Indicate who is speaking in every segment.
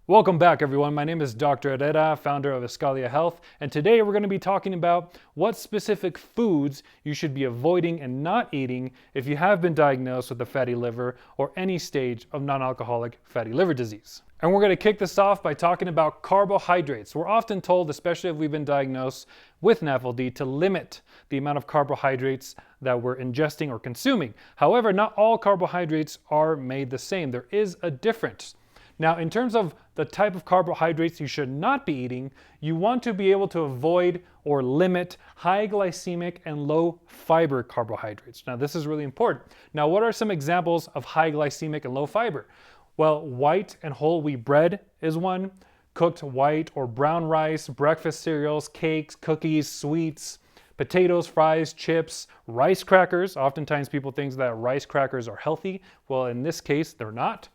Speaker 1: Welcome back, everyone. My name is Dr. Herrera, founder of Escalia Health, and today we're going to be talking about what specific foods you should be avoiding and not eating if you have been diagnosed with a fatty liver or any stage of non-alcoholic fatty liver disease. And we're going to kick this off by talking about carbohydrates. We're often told, especially if we've been diagnosed with NAFLD, to limit the amount of carbohydrates that we're ingesting or consuming. However, not all carbohydrates are made the same. There is a difference. Now, in terms of the type of carbohydrates you should not be eating, you want to be able to avoid or limit high glycemic and low fiber carbohydrates. Now, this is really important. Now, what are some examples of high glycemic and low fiber? Well, white and whole wheat bread is one. Cooked white or brown rice, breakfast cereals, cakes, cookies, sweets, potatoes, fries, chips, rice crackers. Oftentimes people think that rice crackers are healthy. Well, in this case, they're not.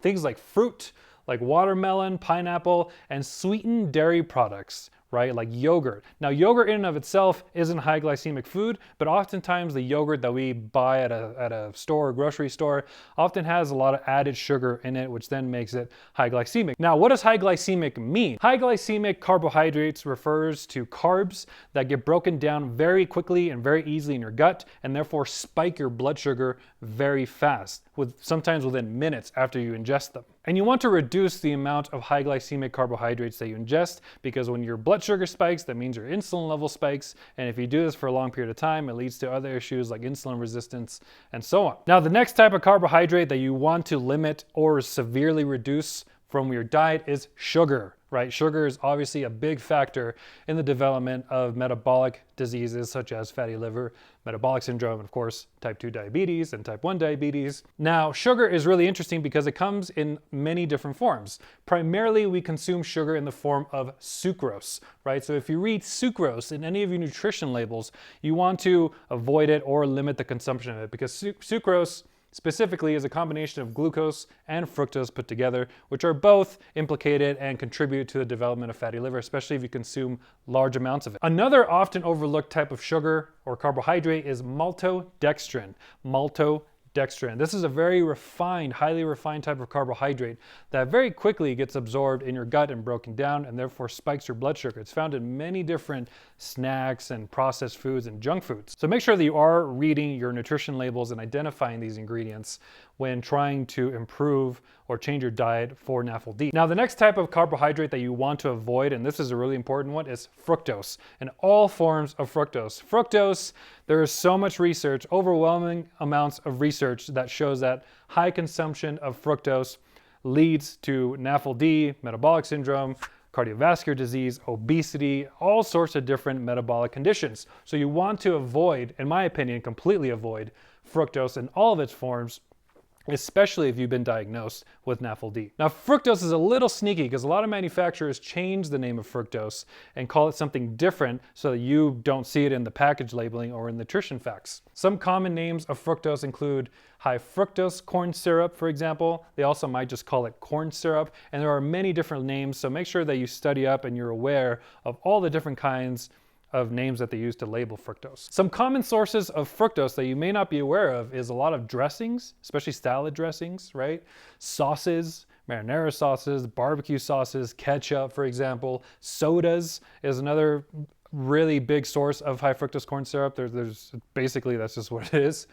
Speaker 1: Things like fruit, like watermelon, pineapple, and sweetened dairy products, right? Like yogurt. Now, yogurt in and of itself isn't high glycemic food, but oftentimes the yogurt that we buy at a store or grocery store often has a lot of added sugar in it, which then makes it high glycemic. Now, what does high glycemic mean? High glycemic carbohydrates refers to carbs that get broken down very quickly and very easily in your gut, and therefore spike your blood sugar very fast, sometimes within minutes after you ingest them. And you want to reduce the amount of high glycemic carbohydrates that you ingest, because when your blood sugar spikes, that means your insulin level spikes. And if you do this for a long period of time, it leads to other issues like insulin resistance and so on. Now, the next type of carbohydrate that you want to limit or severely reduce from your diet is sugar, right? Sugar is obviously a big factor in the development of metabolic diseases such as fatty liver, metabolic syndrome, and of course, type 2 diabetes and type 1 diabetes. Now, sugar is really interesting because it comes in many different forms. Primarily, we consume sugar in the form of sucrose, right? So if you read sucrose in any of your nutrition labels, you want to avoid it or limit the consumption of it, because sucrose specifically is a combination of glucose and fructose put together, which are both implicated and contribute to the development of fatty liver, especially if you consume large amounts of it. Another often overlooked type of sugar or carbohydrate is maltodextrin. This is a very refined, highly refined type of carbohydrate that very quickly gets absorbed in your gut and broken down, and therefore spikes your blood sugar. It's found in many different snacks and processed foods and junk foods. So make sure that you are reading your nutrition labels and identifying these ingredients when trying to improve or change your diet for NAFLD. Now, the next type of carbohydrate that you want to avoid, and this is a really important one, is fructose, and all forms of fructose. Fructose, there is so much research, overwhelming amounts of research that shows that high consumption of fructose leads to NAFLD, metabolic syndrome, cardiovascular disease, obesity, all sorts of different metabolic conditions. So you want to avoid, in my opinion, completely avoid fructose in all of its forms, especially if you've been diagnosed with NAFLD. Now, fructose is a little sneaky because a lot of manufacturers change the name of fructose and call it something different so that you don't see it in the package labeling or in nutrition facts. Some common names of fructose include high fructose corn syrup, for example. They also might just call it corn syrup, and there are many different names, so make sure that you study up and you're aware of all the different kinds of names that they use to label fructose. Some common sources of fructose that you may not be aware of is a lot of dressings, especially salad dressings, right? Sauces, marinara sauces, barbecue sauces, ketchup, for example. Sodas is another really big source of high fructose corn syrup. There's basically, that's just what it is.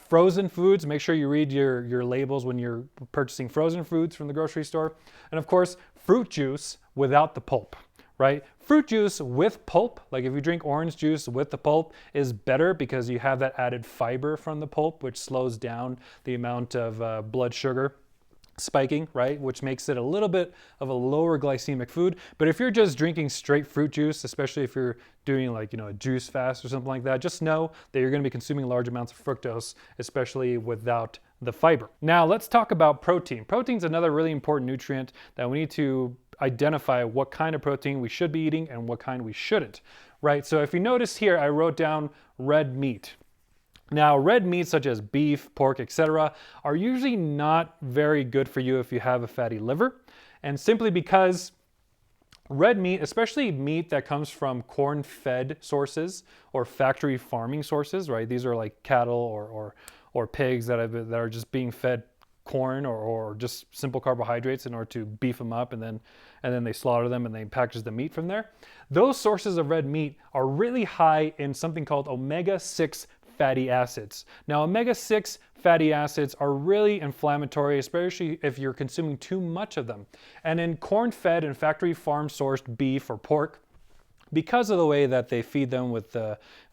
Speaker 1: Frozen foods, make sure you read your labels when you're purchasing frozen foods from the grocery store. And of course, fruit juice without the pulp, right? Fruit juice with pulp, like if you drink orange juice with the pulp, is better because you have that added fiber from the pulp, which slows down the amount of blood sugar spiking, right? Which makes it a little bit of a lower glycemic food. But if you're just drinking straight fruit juice, especially if you're doing like, a juice fast or something like that, just know that you're going to be consuming large amounts of fructose, especially without the fiber. Now let's talk about protein. Protein is another really important nutrient that we need to identify what kind of protein we should be eating and what kind we shouldn't, right? So if you notice here, I wrote down red meat. Now, red meat such as beef, pork, etc. are usually not very good for you if you have a fatty liver, and simply because red meat, especially meat that comes from corn-fed sources or factory farming sources, right? These are like cattle or pigs that are just being fed corn or just simple carbohydrates in order to beef them up, and then they slaughter them and they package the meat from there. Those sources of red meat are really high in something called omega-6 fatty acids. Now, omega-6 fatty acids are really inflammatory, especially if you're consuming too much of them. And in corn-fed and factory farm-sourced beef or pork, because of the way that they feed them with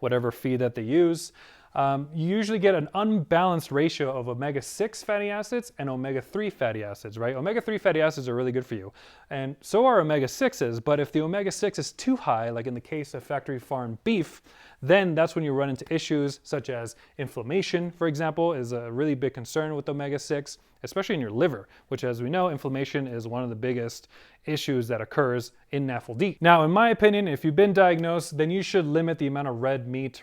Speaker 1: whatever feed that they use, you usually get an unbalanced ratio of omega-6 fatty acids and omega-3 fatty acids, right? Omega-3 fatty acids are really good for you, and so are omega-6s, but if the omega-6 is too high, like in the case of factory farm beef, then that's when you run into issues such as inflammation, for example, is a really big concern with omega-6, especially in your liver, which, as we know, inflammation is one of the biggest issues that occurs in NAFLD. Now, in my opinion, if you've been diagnosed, then you should limit the amount of red meat,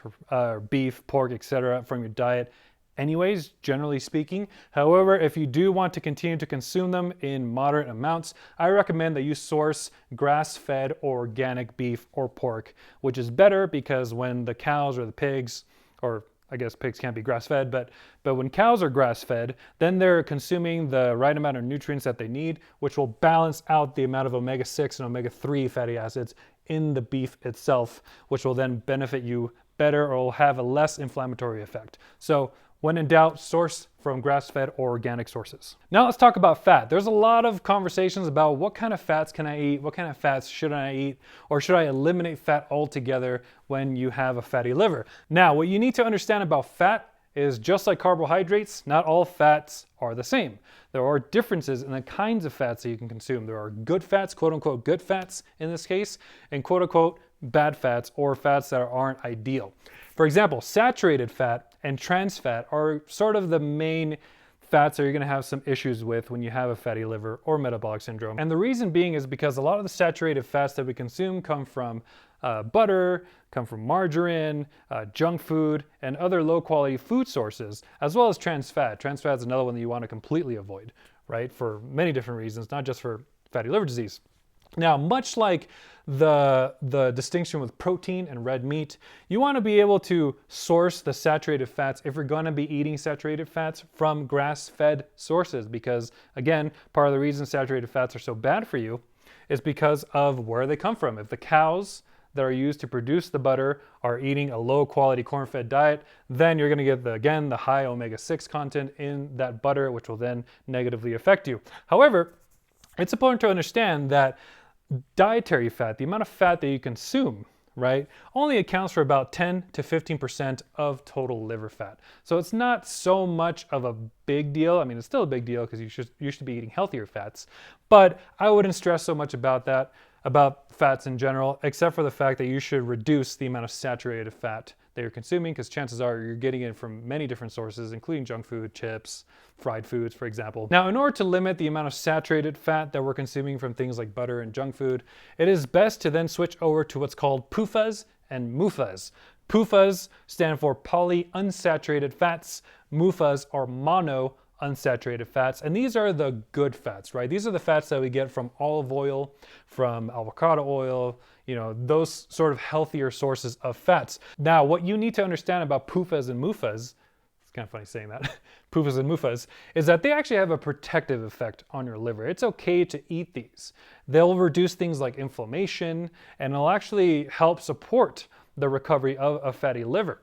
Speaker 1: beef, pork, etc. from your diet anyways, generally speaking. However, if you do want to continue to consume them in moderate amounts, I recommend that you source grass-fed or organic beef or pork, which is better because when the cows or the pigs, or I guess pigs can't be grass-fed, but when cows are grass-fed, then they're consuming the right amount of nutrients that they need, which will balance out the amount of omega-6 and omega-3 fatty acids in the beef itself, which will then benefit you better or will have a less inflammatory effect. So when in doubt, source from grass-fed or organic sources. Now let's talk about fat. There's a lot of conversations about what kind of fats can I eat, what kind of fats should I eat, or should I eliminate fat altogether when you have a fatty liver. Now, what you need to understand about fat is just like carbohydrates, not all fats are the same. There are differences in the kinds of fats that you can consume. There are good fats, quote unquote good fats in this case, and quote unquote bad fats or fats that aren't ideal. For example, saturated fat and trans fat are sort of the main fats that you're going to have some issues with when you have a fatty liver or metabolic syndrome. And the reason being is because a lot of the saturated fats that we consume come from butter, come from margarine, junk food, and other low quality food sources, as well as trans fat. Trans fat is another one that you want to completely avoid, right? For many different reasons, not just for fatty liver disease. Now, much like the distinction with protein and red meat, you want to be able to source the saturated fats if you're going to be eating saturated fats from grass-fed sources, because again, part of the reason saturated fats are so bad for you is because of where they come from. If the cows that are used to produce the butter are eating a low-quality corn-fed diet, then you're going to get, the high omega-6 content in that butter, which will then negatively affect you. However, it's important to understand that dietary fat, the amount of fat that you consume, right, only accounts for about 10 to 15% of total liver fat. So it's not so much of a big deal. I mean, it's still a big deal because you should be eating healthier fats, but I wouldn't stress so much about that, about fats in general, except for the fact that you should reduce the amount of saturated fat that you're consuming, because chances are you're getting it from many different sources, including junk food, chips, fried foods, for example. Now, in order to limit the amount of saturated fat that we're consuming from things like butter and junk food, it is best to then switch over to what's called PUFAs and MUFAs. PUFAs stand for polyunsaturated fats. MUFAs are monounsaturated fats, and these are the good fats, right? These are the fats that we get from olive oil, from avocado oil, those sort of healthier sources of fats. Now, what you need to understand about PUFAs and MUFAs, it's kind of funny saying that, PUFAs and MUFAs, is that they actually have a protective effect on your liver. It's okay to eat these. They'll reduce things like inflammation, and it'll actually help support the recovery of a fatty liver.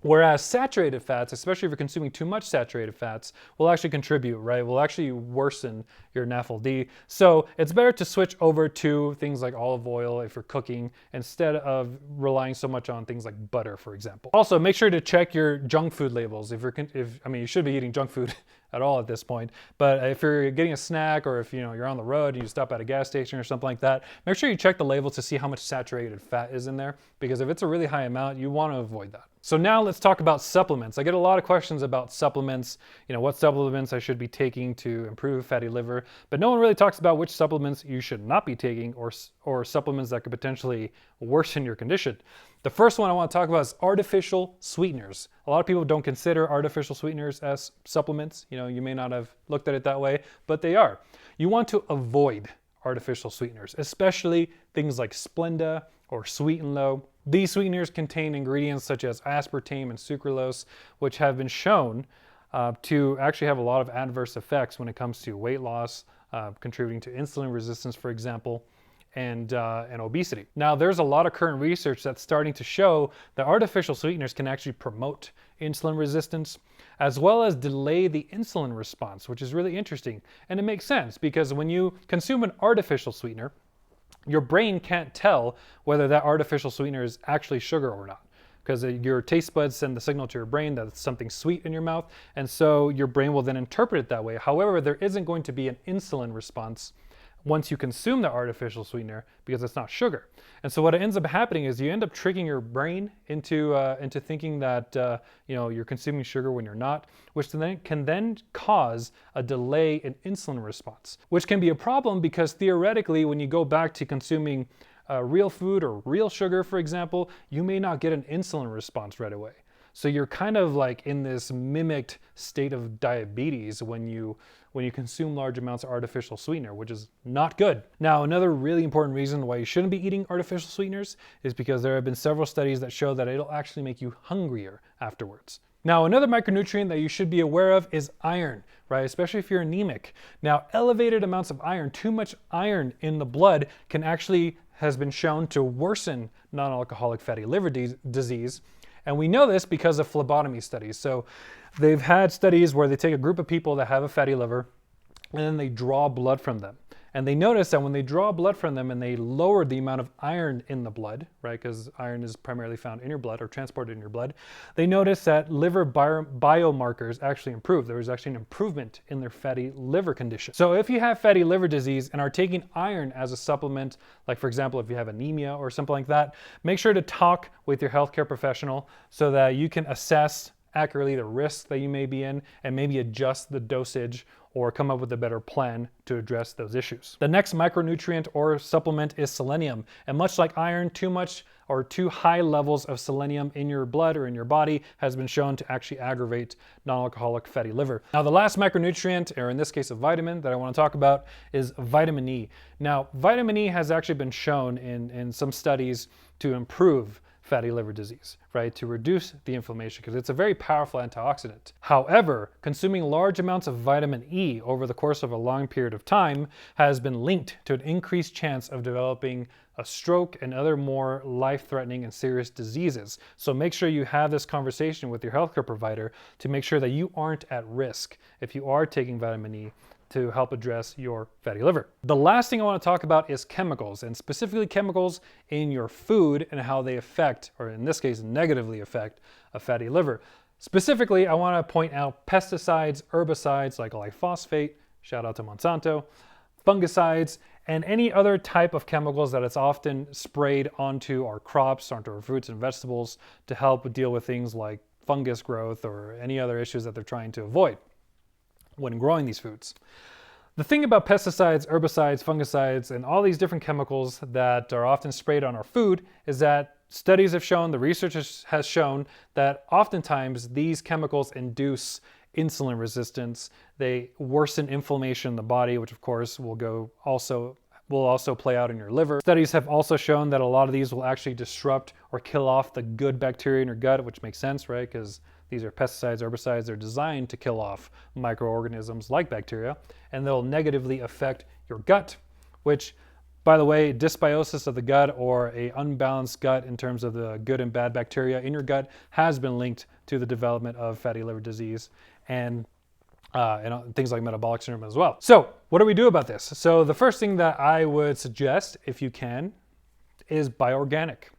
Speaker 1: Whereas saturated fats, especially if you're consuming too much saturated fats, will actually contribute, right? Will actually worsen your NAFLD. So it's better to switch over to things like olive oil if you're cooking, instead of relying so much on things like butter, for example. Also, make sure to check your junk food labels. You should be eating junk food at all at this point, but if you're getting a snack, or if you're on the road and you stop at a gas station or something like that, make sure you check the labels to see how much saturated fat is in there, because if it's a really high amount, you want to avoid that. So now let's talk about supplements. I get a lot of questions about supplements, what supplements I should be taking to improve fatty liver, but no one really talks about which supplements you should not be taking, or supplements that could potentially worsen your condition. The first one I want to talk about is artificial sweeteners. A lot of people don't consider artificial sweeteners as supplements. You may not have looked at it that way, but they are. You want to avoid artificial sweeteners, especially things like Splenda or Sweet and Low. These sweeteners contain ingredients such as aspartame and sucralose, which have been shown to actually have a lot of adverse effects when it comes to weight loss, contributing to insulin resistance, for example, and obesity. Now, there's a lot of current research that's starting to show that artificial sweeteners can actually promote insulin resistance, as well as delay the insulin response, which is really interesting. And it makes sense because when you consume an artificial sweetener, your brain can't tell whether that artificial sweetener is actually sugar or not, because your taste buds send the signal to your brain that it's something sweet in your mouth, and so your brain will then interpret it that way. However, there isn't going to be an insulin response once you consume the artificial sweetener because it's not sugar. And so what ends up happening is you end up tricking your brain into thinking that you're consuming sugar when you're not, which then can cause a delay in insulin response, which can be a problem because theoretically, when you go back to consuming real food or real sugar, for example, you may not get an insulin response right away. So you're kind of like in this mimicked state of diabetes when you consume large amounts of artificial sweetener, which is not good. Now, another really important reason why you shouldn't be eating artificial sweeteners is because there have been several studies that show that it'll actually make you hungrier afterwards. Now, another micronutrient that you should be aware of is iron, right? Especially if you're anemic. Now, elevated amounts of iron, too much iron in the blood has been shown to worsen non-alcoholic fatty liver disease. And we know this because of phlebotomy studies. So they've had studies where they take a group of people that have a fatty liver and then they draw blood from them. And they notice that when they draw blood from them and they lower the amount of iron in the blood, right, because iron is primarily found in your blood or transported in your blood, they notice that liver biomarkers actually improve. There was actually an improvement in their fatty liver condition. So if you have fatty liver disease and are taking iron as a supplement, like for example, if you have anemia or something like that, make sure to talk with your healthcare professional so that you can assess accurately the risk that you may be in and maybe adjust the dosage or come up with a better plan to address those issues. The next micronutrient or supplement is selenium. And much like iron, too much or too high levels of selenium in your blood or in your body has been shown to actually aggravate non-alcoholic fatty liver. Now, the last micronutrient, or in this case a vitamin that I want to talk about, is vitamin E. Now, vitamin E has actually been shown in some studies to improve fatty liver disease, right? To reduce the inflammation because it's a very powerful antioxidant. However, consuming large amounts of vitamin E over the course of a long period of time has been linked to an increased chance of developing a stroke and other more life-threatening and serious diseases. So make sure you have this conversation with your healthcare provider to make sure that you aren't at risk if you are taking vitamin E to help address your fatty liver. The last thing I want to talk about is chemicals, and specifically chemicals in your food and how they affect, or in this case, negatively affect a fatty liver. Specifically, I want to point out pesticides, herbicides like glyphosate, shout out to Monsanto, fungicides, and any other type of chemicals that it's often sprayed onto our crops, onto our fruits and vegetables to help deal with things like fungus growth or any other issues that they're trying to avoid when growing these foods. The thing about pesticides, herbicides, fungicides, and all these different chemicals that are often sprayed on our food is that studies have shown, the research has shown that oftentimes these chemicals induce insulin resistance. They worsen inflammation in the body, which of course will also play out in your liver. Studies have also shown that a lot of these will actually disrupt or kill off the good bacteria in your gut, which makes sense, right? Because these are pesticides, herbicides, they're designed to kill off microorganisms like bacteria, and they'll negatively affect your gut, which, by the way, dysbiosis of the gut or an unbalanced gut in terms of the good and bad bacteria in your gut has been linked to the development of fatty liver disease and things like metabolic syndrome as well. So what do we do about this? So the first thing that I would suggest, if you can, is buy organic.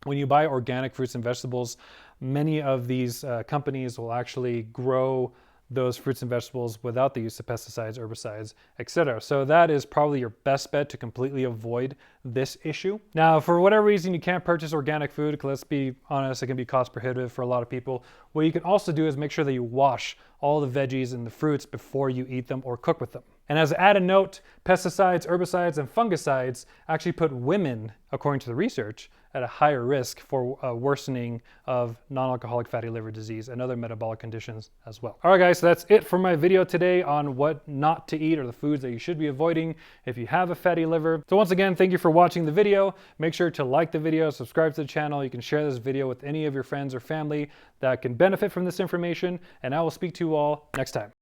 Speaker 1: When you buy organic fruits and vegetables, many of these companies will actually grow those fruits and vegetables without the use of pesticides, herbicides, etc. So that is probably your best bet to completely avoid this issue. Now, for whatever reason you can't purchase organic food, because let's be honest, it can be cost prohibitive for a lot of people. What you can also do is make sure that you wash all the veggies and the fruits before you eat them or cook with them. And as an added note, pesticides, herbicides, and fungicides actually put women, according to the research, at a higher risk for worsening of non-alcoholic fatty liver disease and other metabolic conditions as well. All right, guys, so that's it for my video today on what not to eat or the foods that you should be avoiding if you have a fatty liver. So once again, thank you for watching the video. Make sure to like the video, subscribe to the channel. You can share this video with any of your friends or family that can benefit from this information, and I will speak to you all next time.